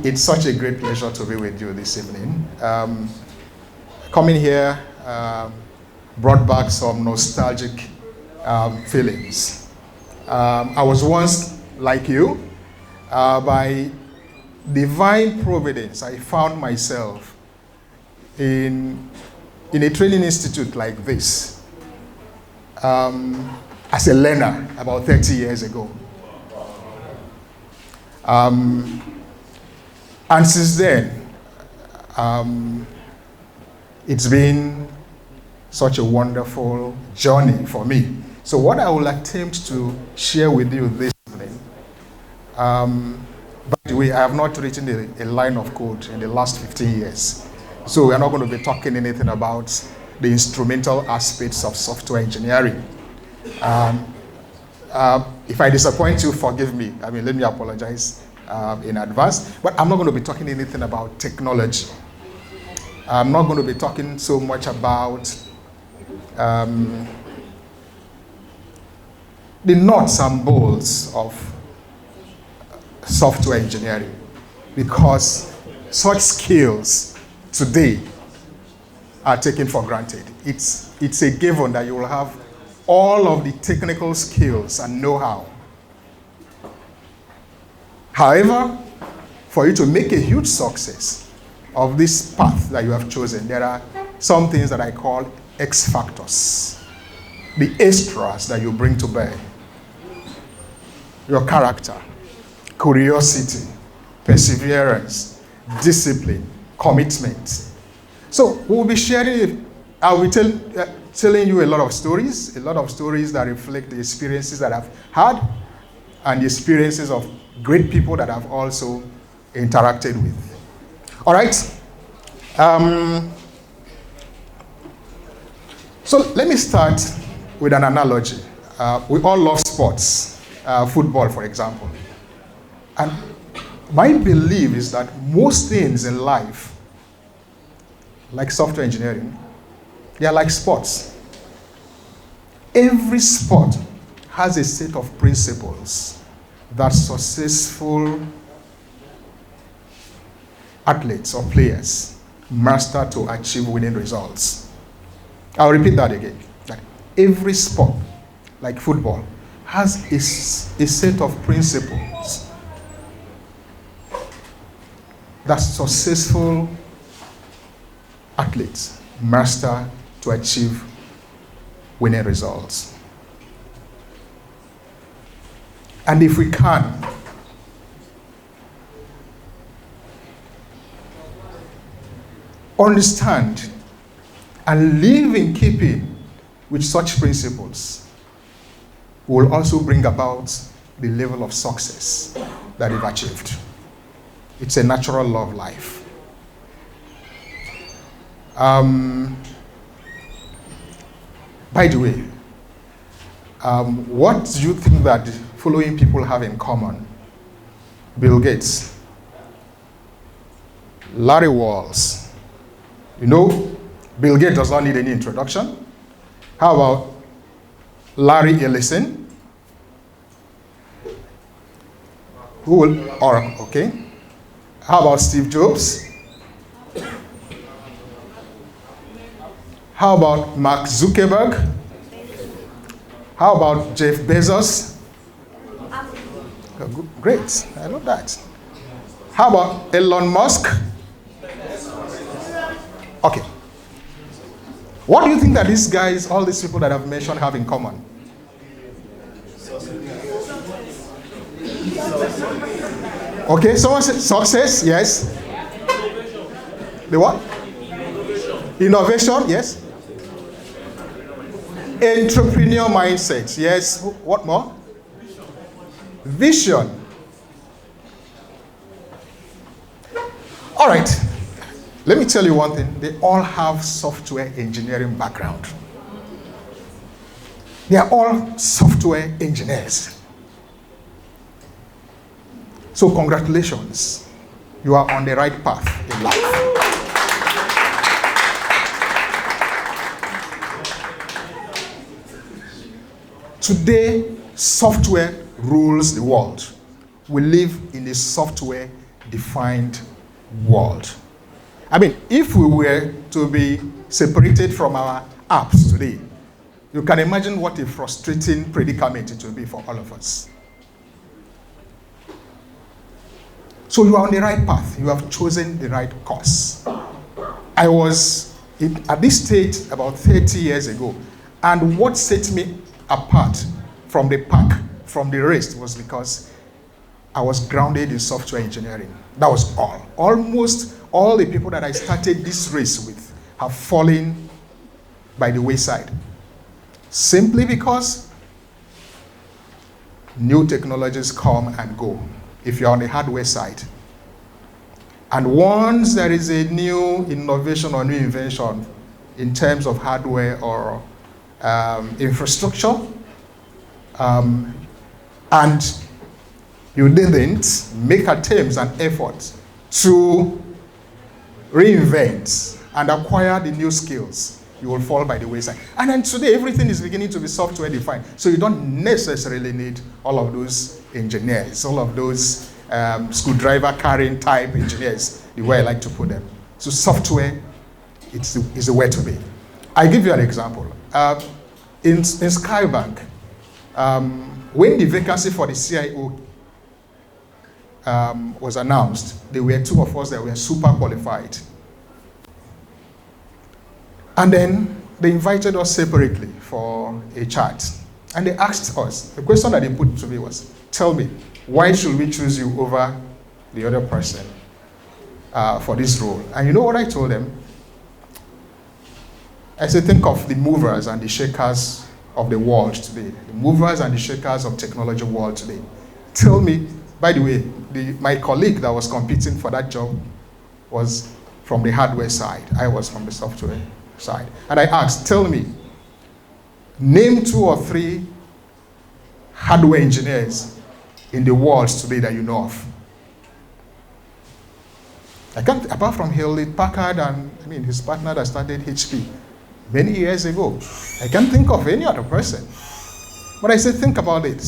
It's such a great pleasure to be with you this evening. Coming here brought back some nostalgic feelings. I was once like you. By divine providence, I found myself in a training institute like this as a learner about 30 years ago. And since then, it's been such a wonderful journey for me. So what I will attempt to share with you this evening, by the way, I have not written a line of code in the last 15 years. So we're not going to be talking anything about the instrumental aspects of software engineering. If I disappoint you, forgive me. Let me apologize in advance. But I'm not going to be talking anything about technology. I'm not going to be talking so much about the nuts and bolts of software engineering, because such skills today are taken for granted. It's a given that you will have all of the technical skills and know-how. However, for you to make a huge success of this path that you have chosen, there are some things that I call X factors, the extras that you bring to bear. Your character, curiosity, perseverance, discipline, commitment. So we'll be sharing, I'll be telling you a lot of stories that reflect the experiences that I've had and the experiences of great people that I've also interacted with. All right. So let me start with an analogy. We all love sports, football, for example. And my belief is that most things in life, like software engineering, they are like sports. Every sport has a set of principles that successful athletes or players master to achieve winning results. I'll repeat that again. That every sport, like football, has a set of principles that successful athletes master to achieve winning results. And if we can, understand and live in keeping with such principles, will also bring about the level of success that you've achieved. It's a natural law of life. By the way, what do you think that the following people have in common? Bill Gates, Larry Walls. You know, Bill Gates does not need any introduction. How about Larry Ellison? Who will, okay. How about Steve Jobs? How about Mark Zuckerberg? How about Jeff Bezos? Oh, great, I love that. How about Elon Musk? Okay. What do you think that these guys, all these people that I've mentioned, have in common? Okay, someone said success, yes. The what? Innovation, yes. Entrepreneur mindset, yes. What more? Vision. All right. Let me tell you one thing. They all have software engineering background. They are all software engineers. So congratulations. You are on the right path in life. Today, software rules the world. We live in a software defined world. I mean, if we were to be separated from our apps today, you can imagine what a frustrating predicament it will be for all of us. So you are on the right path. You have chosen the right course. I was at this stage about 30 years ago, and what set me apart from the pack, from the rest, was because I was grounded in software engineering. That was all. Almost all the people that I started this race with have fallen by the wayside. Simply because new technologies come and go if you're on the hardware side. And once there is a new innovation or new invention in terms of hardware or infrastructure, and you didn't make attempts and efforts to reinvent and acquire the new skills, you will fall by the wayside. And then today, everything is beginning to be software defined. So you don't necessarily need all of those engineers, all of those screwdriver carrying type engineers, the way I like to put them. So software is the way to be. I give you an example. In Skybank, when the vacancy for the CIO was announced, there were two of us that were super qualified. And then they invited us separately for a chat. And they asked us, the question that they put to me was, tell me, why should we choose you over the other person for this role? And you know what I told them? I said, think of the movers and the shakers of the world today. The movers and the shakers of technology world today. Tell me, by the way, my colleague that was competing for that job was from the hardware side. I was from the software side. And I asked, tell me, name 2 or 3 hardware engineers in the world today that you know of. I can't, apart from Hewlett Packard and his partner that started HP many years ago, I can't think of any other person. But I said, think about it.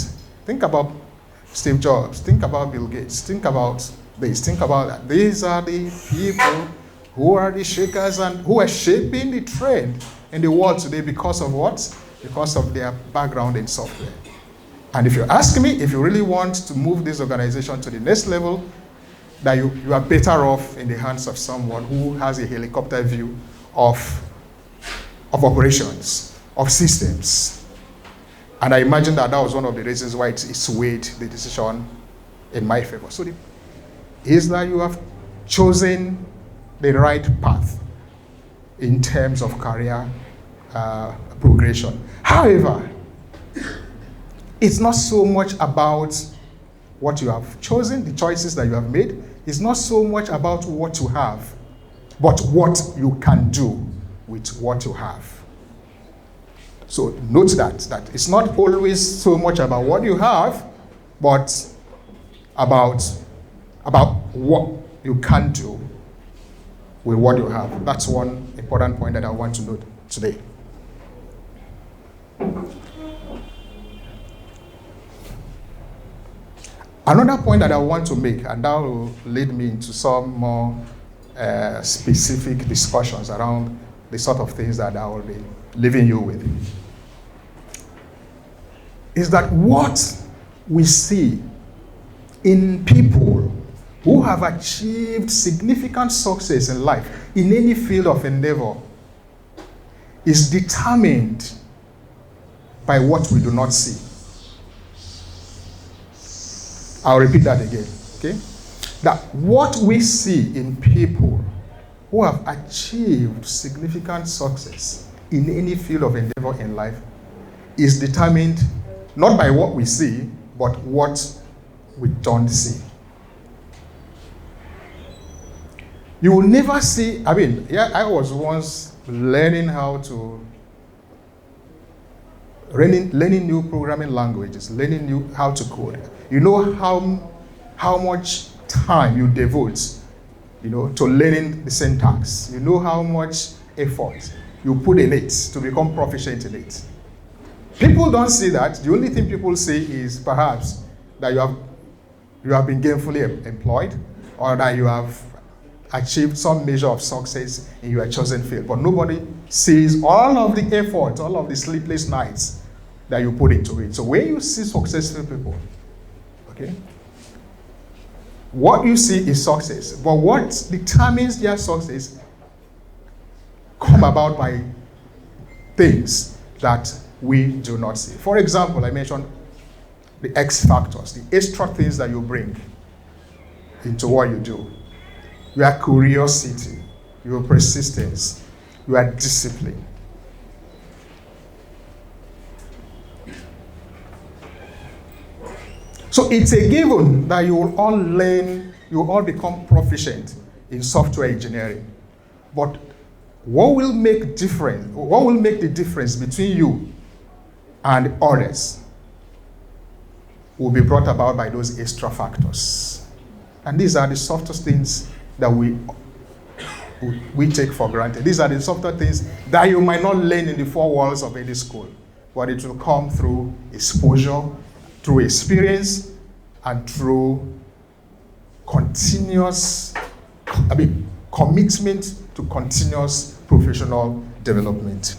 Think about Steve Jobs. Think about Bill Gates. Think about this. Think about that. These are the people who are the shakers and who are shaping the trend in the world today because of what? Because of their background in software. And if you ask me, if you really want to move this organization to the next level, that you are better off in the hands of someone who has a helicopter view of operations, of systems. And I imagine that was one of the reasons why it swayed the decision in my favor. So is that you have chosen the right path in terms of career progression. However, it's not so much about what you have chosen, the choices that you have made. It's not so much about what you have, but what you can do with what you have. So note that it's not always so much about what you have, but about what you can do with what you have. That's one important point that I want to note today. Another point that I want to make, and that will lead me into some more specific discussions around the sort of things that I will be leaving you with, is that what we see in people who have achieved significant success in life, in any field of endeavor, is determined by what we do not see. I'll repeat that again, okay? That what we see in people who have achieved significant success in any field of endeavor in life is determined not by what we see, but what we don't see. You will never see, I was once learning learning new programming languages, learning how to code. You know how much time you devote, to learning the syntax. You know how much effort you put in it to become proficient in it. People don't see that. The only thing people see is perhaps that you have been gainfully employed, or that you have achieved some measure of success in your chosen field. But nobody sees all of the effort, all of the sleepless nights that you put into it. So when you see successful people, okay, what you see is success. But what determines their success come about by things that we do not see. For example, I mentioned the X factors, the extra things that you bring into what you do. Your curiosity, your persistence, your discipline. So it's a given that you will all learn, you will all become proficient in software engineering. But what will make the difference between you and others will be brought about by those extra factors. And these are the softest things that we take for granted. These are the softer things that you might not learn in the four walls of any school, but it will come through exposure, through experience, and through commitment to continuous professional development.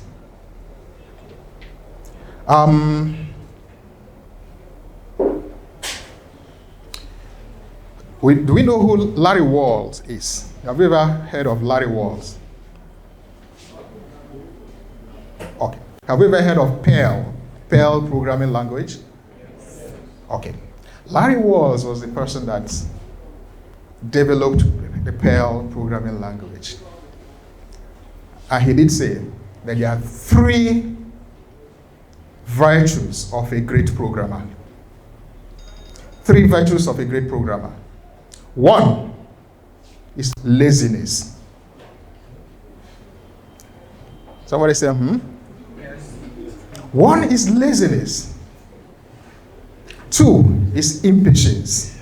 Do we know who Larry Walls is? Have you ever heard of Larry Walls? Okay. Have you ever heard of Perl programming language? Okay. Larry Walls was the person that developed the Perl programming language. And he did say that there are 3 virtues of a great programmer. 3 virtues of a great programmer. 1 is laziness. Somebody say, Yes. 1 is laziness. 2 is impatience.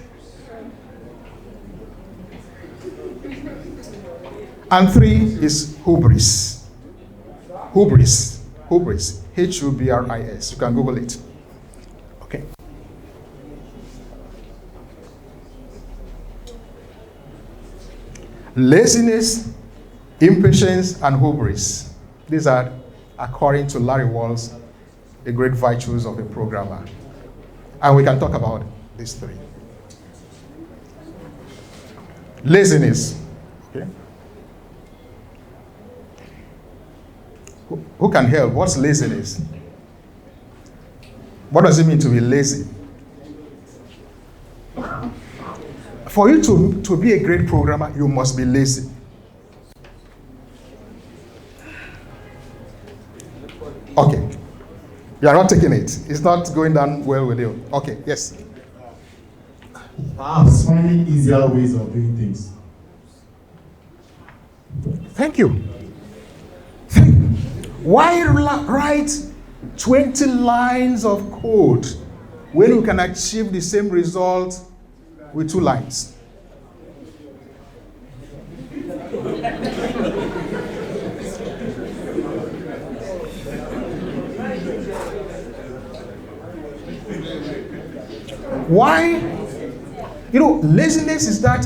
And 3 is hubris. Hubris. Hubris. You can Google it. Okay. Laziness, impatience, and hubris. These are, according to Larry Walls, the great virtues of a programmer. And we can talk about these 3. Laziness. Okay. Who can help? What's laziness? What does it mean to be lazy? For you to be a great programmer, you must be lazy. Okay. You are not taking it. It's not going down well with you. Okay, yes. Perhaps finding easier ways of doing things. Thank you. Why write 20 lines of code when you can achieve the same result with 2 lines? Why? Laziness is that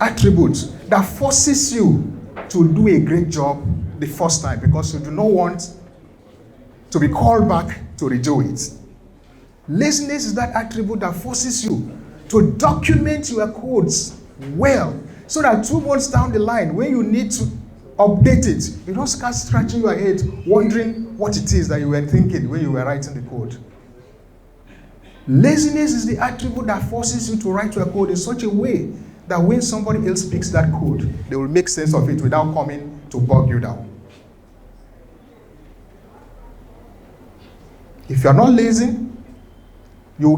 attribute that forces you to do a great job the first time because you do not want to be called back to redo it. Laziness is that attribute that forces you to document your codes well so that 2 months down the line, when you need to update it, you don't start scratching your head wondering what it is that you were thinking when you were writing the code. Laziness is the attribute that forces you to write your code in such a way that when somebody else picks that code, they will make sense of it without coming to bog you down. If you're not lazy, you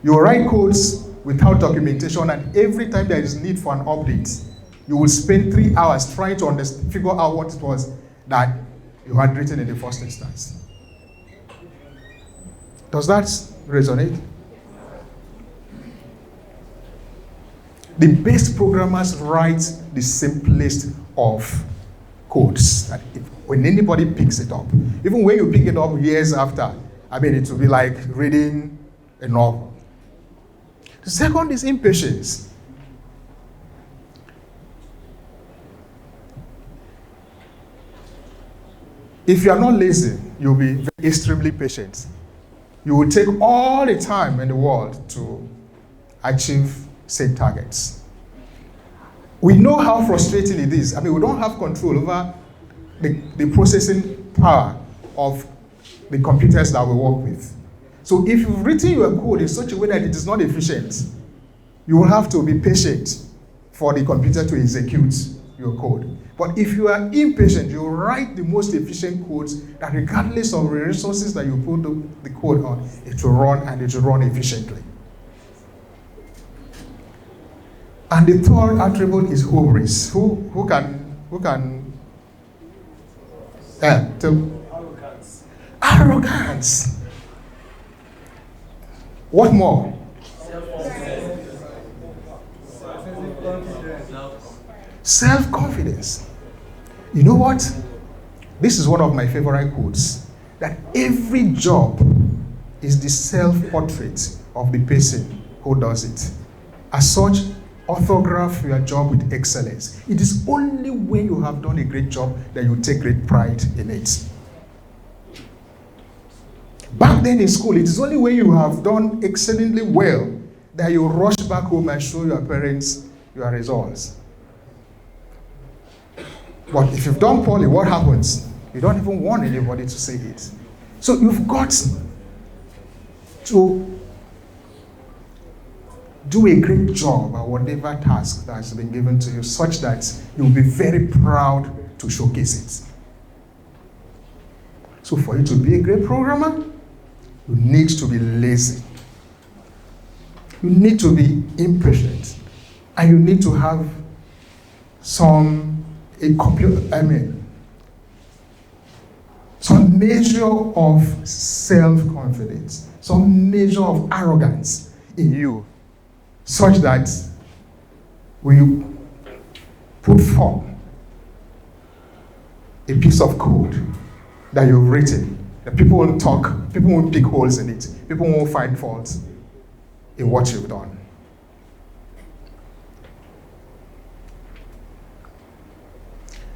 will write codes without documentation, and every time there is need for an update, you will spend 3 hours trying to figure out what it was that you had written in the first instance. Does that resonate? The best programmers write the simplest of codes. When anybody picks it up, even when you pick it up years after, it will be like reading a novel. The second is impatience. If you are not lazy, you'll be extremely patient. You will take all the time in the world to achieve set targets. We know how frustrating it is. I mean, we don't have control over the processing power of the computers that we work with. So if you've written your code in such a way that it is not efficient, you will have to be patient for the computer to execute your code. But if you are impatient, you write the most efficient codes that regardless of the resources that you put the code on, it will run and it will run efficiently. And the third attribute is hubris. Who can tell? Arrogance. What more? Self-confidence. You know what? This is one of my favorite quotes. That every job is the self-portrait of the person who does it. As such, orthograph your job with excellence. It is only when you have done a great job that you take great pride in it. Back then in school, it is only when you have done excellently well that you rush back home and show your parents your results. But if you've done poorly, what happens? You don't even want anybody to say it. So you've got to do a great job at whatever task that has been given to you, such that you'll be very proud to showcase it. So for you to be a great programmer, you need to be lazy. You need to be impatient. And you need to have some measure of self-confidence, some measure of arrogance in you, such that when you put forth a piece of code that you've written, that people won't talk, people won't pick holes in it, people won't find faults in what you've done.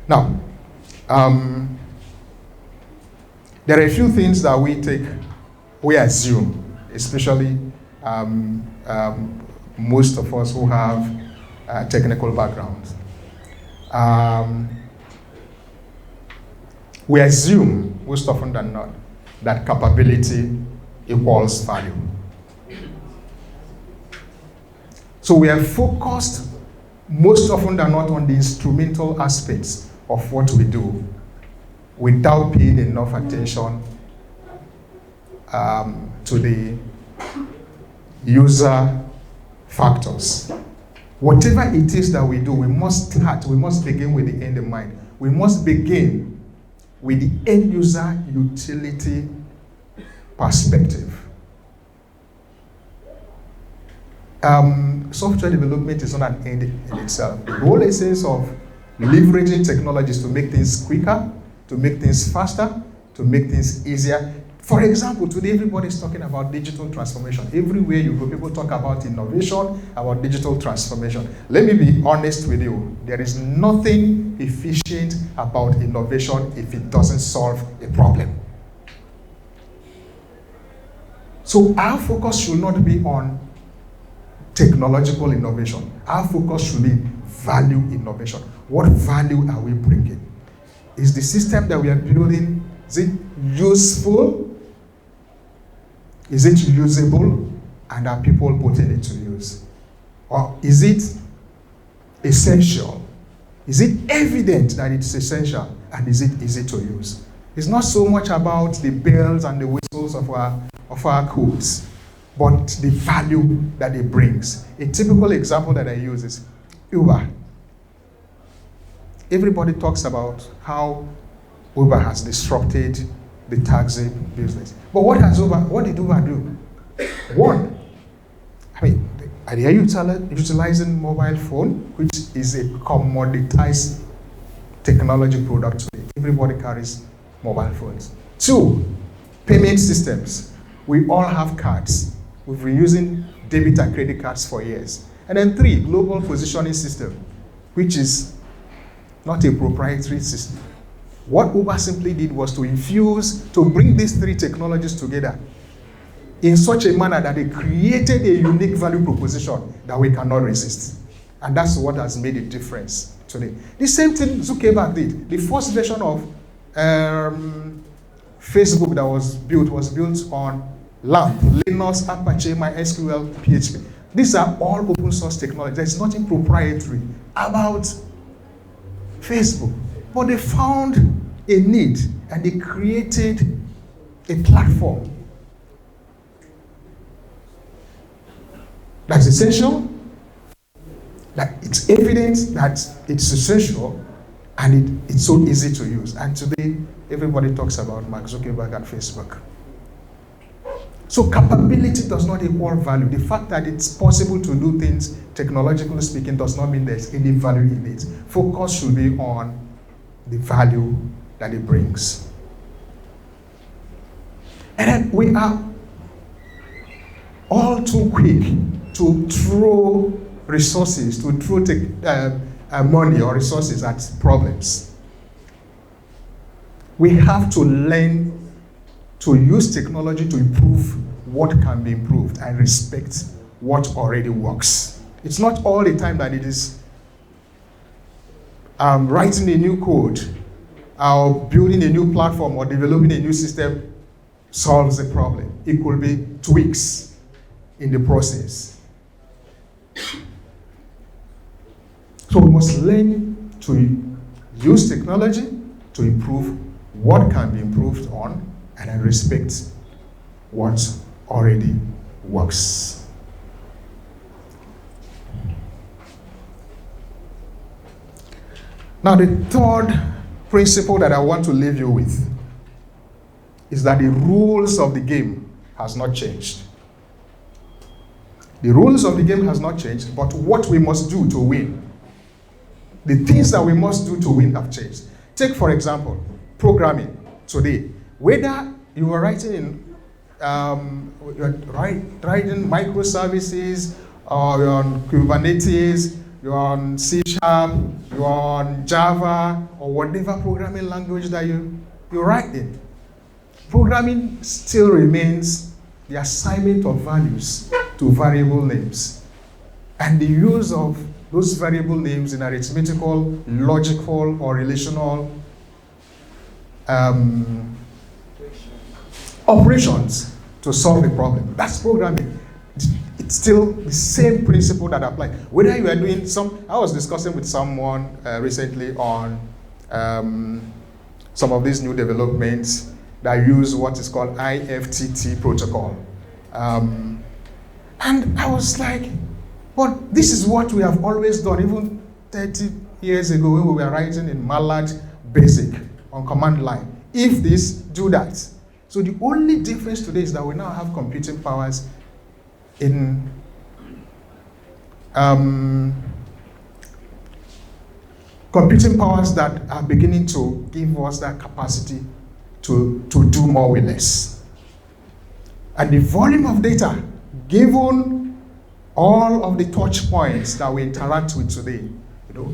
Now, there are a few things that we assume, especially most of us who have technical backgrounds. We assume, most often than not, that capability equals value. So we are focused most often than not on the instrumental aspects of what we do without paying enough attention to the user factors. Whatever it is that we do, we must begin with the end in mind. We must begin with the end user utility perspective. Software development is not an end in itself. The whole essence of leveraging technologies to make things quicker, to make things faster, to make things easier. For example, today everybody's talking about digital transformation. Everywhere you go, people talk about innovation, about digital transformation. Let me be honest with you. There is nothing efficient about innovation if it doesn't solve a problem. So our focus should not be on technological innovation. Our focus should be value innovation. What value are we bringing? Is the system that we are building, is it useful? Is it usable? And are people putting it to use? Or is it essential? Is it evident that it's essential? And is it easy to use? It's not so much about the bells and the whistles of our codes, but the value that it brings. A typical example that I use is Uber. Everybody talks about how Uber has disrupted the taxi business. But what did Uber do? One, are they utilizing mobile phone, which is a commoditized technology product today. Everybody carries mobile phones. Two, payment systems. We all have cards. We've been using debit and credit cards for years. And then three, global positioning system, which is not a proprietary system. What Uber simply did was to bring these three technologies together in such a manner that they created a unique value proposition that we cannot resist. And that's what has made a difference today. The same thing Zuckerberg did. The first version of Facebook that was built on LAMP, Linux, Apache, MySQL, PHP. These are all open source technology. There's nothing proprietary about Facebook. But they found a need and they created a platform that's essential, that it's evident that it's essential, and it's so easy to use. And today, everybody talks about Mark Zuckerberg and Facebook. So capability does not equal value. The fact that it's possible to do things, technologically speaking, does not mean there's any value in it. Focus should be on the value that it brings. And then we are all too quick to throw resources, to throw money or resources at problems. We have to learn to use technology to improve what can be improved and respect what already works. It's not all the time that it is writing a new code or building a new platform or developing a new system solves the problem. It could be tweaks in the process. So we must learn to use technology to improve what can be improved on and then respect what already works. Now, the third principle that I want to leave you with is that the rules of the game has not changed. The rules of the game has not changed, but what we must do to win, the things that we must do to win have changed. Take, for example, programming today. Whether you are writing in writing microservices, or you're on Kubernetes, you're on C#, you're on Java, or whatever programming language that you write in, programming still remains the assignment of values to variable names and the use of those variable names in arithmetical, logical, or relational operations to solve the problem. That's programming. It's still the same principle that applies. Whether you are doing I was discussing with someone recently on some of these new developments that use what is called IFTT protocol. And I was like, but this is what we have always done, even 30 years ago when we were writing in MATLAB BASIC on command line. If this, do that. So the only difference today is that we now have computing powers in computing powers that are beginning to give us that capacity to do more with less. And the volume of data, given all of the touch points that we interact with today,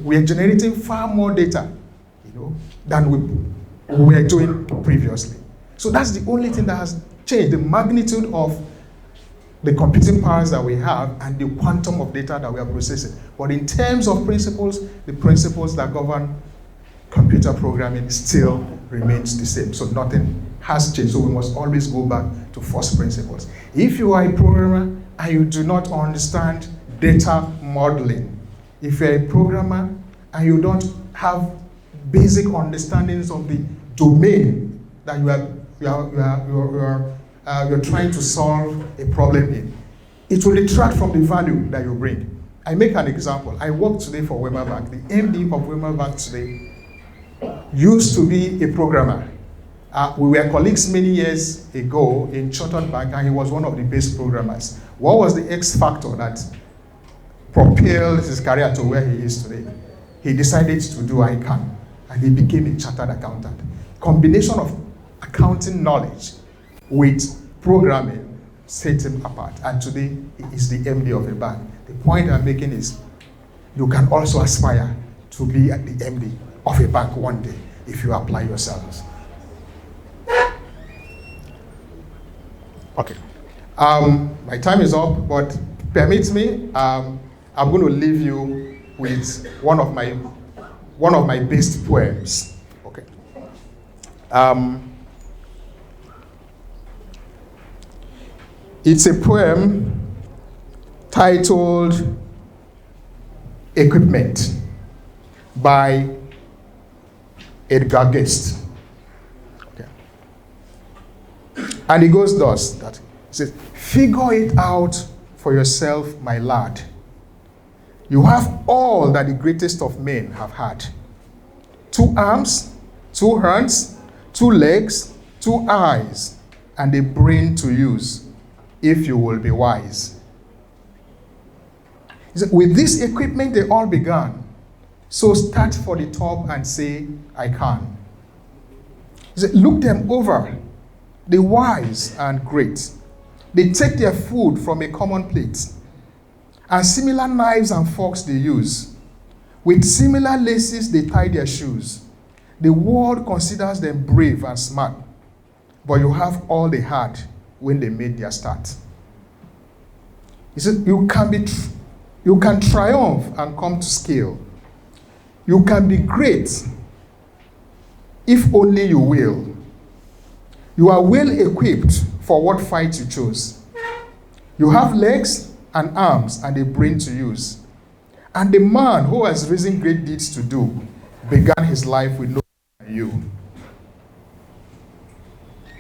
we are generating far more data, than we were doing previously. So that's the only thing that has changed, the magnitude of the computing powers that we have and the quantum of data that we are processing. But in terms of principles, the principles that govern computer programming still remains the same. So nothing has changed. So we must always go back to first principles. If you are a programmer and you do not understand data modeling, if you're a programmer and you don't have basic understandings of the domain that you're trying to solve a problem in, it will detract from the value that you bring. I make an example. I work today for Wema Bank. The MD of Wema Bank today used to be a programmer. We were colleagues many years ago in Chartered Bank, and he was one of the best programmers. What was the X factor that propelled his career to where he is today? He decided to do ICANN, and he became a chartered accountant. Combination of accounting knowledge with programming set him apart, and today he is the MD of a bank. The point I'm making is you can also aspire to be at the MD of a bank one day. if you apply yourselves. Okay. My time is up, but permit me, I'm going to leave you with one of my best poems. Okay. It's a poem titled Equipment by Edgar Guest. Okay. And it goes thus, that it says, figure it out for yourself, my lad. You have all that the greatest of men have had. 2 arms, 2 hands, 2 legs, 2 eyes, and a brain to use, if you will be wise. He said, with this equipment they all began. So start for the top and say, I can. He said, look them over, the wise and great. They take their food from a common plate, and similar knives and forks they use. With similar laces they tie their shoes. The world considers them brave and smart, but you have all they had when they made their start. He said, you can triumph and come to scale. You can be great if only you will. You are well equipped for what fight you chose. You have legs and arms and a brain to use. And the man who has risen great deeds to do began his life with no more than you.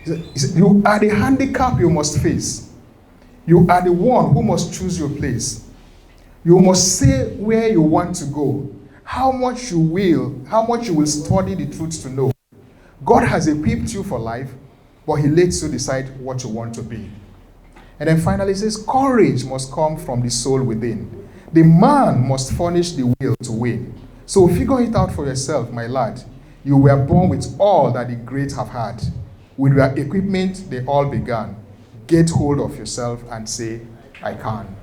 He said, you are the handicap you must face. You are the one who must choose your place. You must say where you want to go, how much you will study the truth to know. God has equipped you for life, but he lets you decide what you want to be. And then finally it says, courage must come from the soul within. The man must furnish the will to win. So figure it out for yourself, my lad. You were born with all that the great have had. With your equipment, they all began. Get hold of yourself and say, I can.